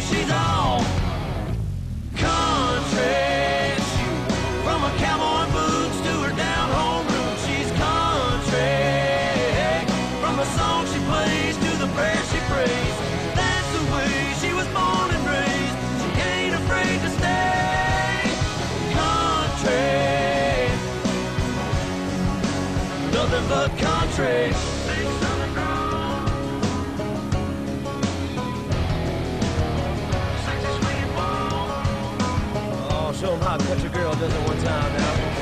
she's all country. From her cowboy boots to her down home roots, she's country. From the song she plays to the prayer she prays, that's the way she was born and raised. She ain't afraid to stay country. Nothing but country. Show them how a country girl does it one time now.